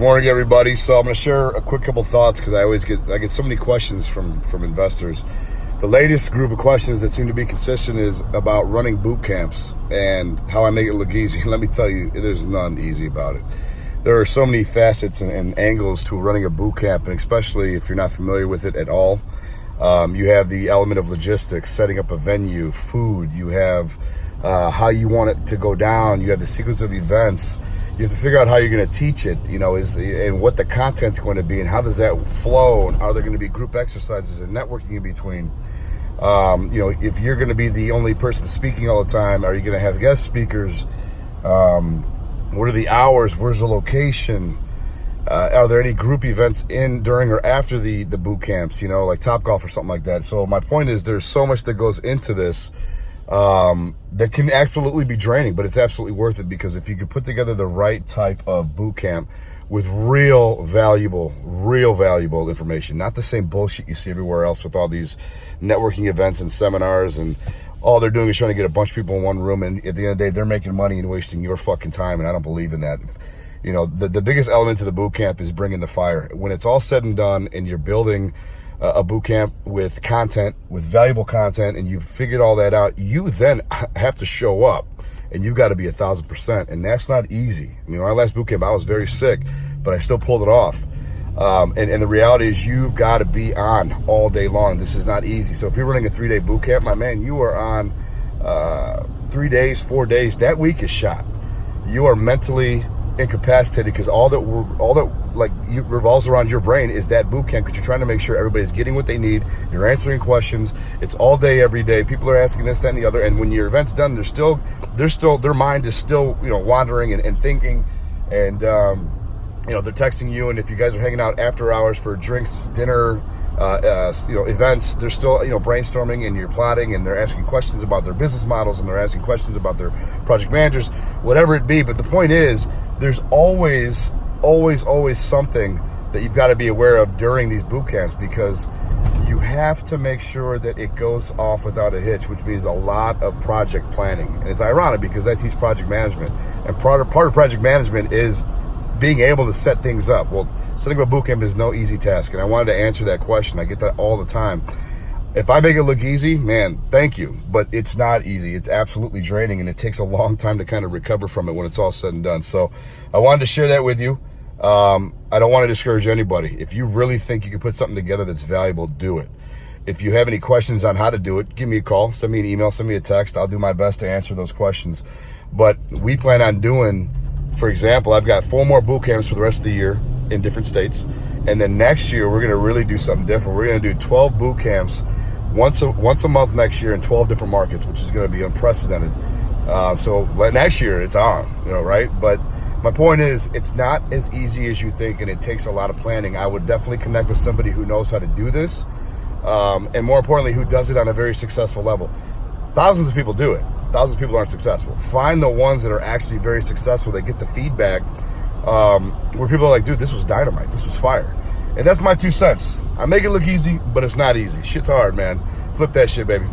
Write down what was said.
morning, everybody. So I'm going to share a quick couple thoughts because I get so many questions from investors. The latest group of questions that seem to be consistent is about running boot camps and how I make it look easy. Let me tell you, there's none easy about it. There are so many facets and angles to running a boot camp, and especially if you're not familiar with it at all. You have the element of logistics, setting up a venue, food. You have how you want it to go down. You have the sequence of events. You have to figure out how you're going to teach it, and what the content's going to be, and how does that flow, and are there going to be group exercises and networking in between? If you're going to be the only person speaking all the time, are you going to have guest speakers? What are the hours? Where's the location? Are there any group events in, during, or after the boot camps, like Topgolf or something like that? So my point is there's so much that goes into this that can absolutely be draining, but it's absolutely worth it, because if you could put together the right type of boot camp with real valuable information, not the same bullshit you see everywhere else with all these networking events and seminars, and all they're doing is trying to get a bunch of people in one room, and at the end of the day, they're making money and wasting your fucking time, and I don't believe in that. The biggest element to the boot camp is bringing the fire. When it's all said and done and you're building a boot camp with content, with valuable content, and you've figured all that out, you then have to show up, and you've got to be 1,000%, and that's not easy. Our last boot camp, I was very sick, but I still pulled it off. And the reality is you've got to be on all day long. This is not easy. So if you're running a 3-day boot camp, my man, you are on 3 days, 4 days. That week is shot. You are mentally incapacitated, because all that revolves around your brain is that boot camp, because you're trying to make sure everybody's getting what they need. You're answering questions. It's all day, every day. People are asking this, that, and the other. And when your event's done, their mind is still, wandering and thinking, and they're texting you. And if you guys are hanging out after hours for drinks, dinner, events, they're still, brainstorming, and you're plotting, and they're asking questions about their business models, and they're asking questions about their project managers, whatever it be. But the point is, there's always something that you've got to be aware of during these boot camps, because you have to make sure that it goes off without a hitch, which means a lot of project planning. And it's ironic because I teach project management, and part of project management is being able to set things up. Well, setting up a boot camp is no easy task, and I wanted to answer that question. I get that all the time. If I make it look easy, man, thank you, but it's not easy. It's absolutely draining, and it takes a long time to kind of recover from it when it's all said and done. So I wanted to share that with you. I don't want to discourage anybody. If you really think you can put something together that's valuable, do it. If you have any questions on how to do it, give me a call, send me an email, send me a text. I'll do my best to answer those questions. But we plan on doing, for example, I've got 4 more boot camps for the rest of the year in different states. And then next year, we're going to really do something different. We're going to do 12 boot camps once a month next year in 12 different markets, which is going to be unprecedented. So next year, it's on, right? But my point is, it's not as easy as you think, and it takes a lot of planning. I would definitely connect with somebody who knows how to do this, and more importantly, who does it on a very successful level. Thousands of people do it. Thousands of people aren't successful. Find the ones that are actually very successful. They get the feedback where people are like, dude, this was dynamite. This was fire. And that's my 2 cents. I make it look easy, but it's not easy. Shit's hard, man. Flip that shit, baby.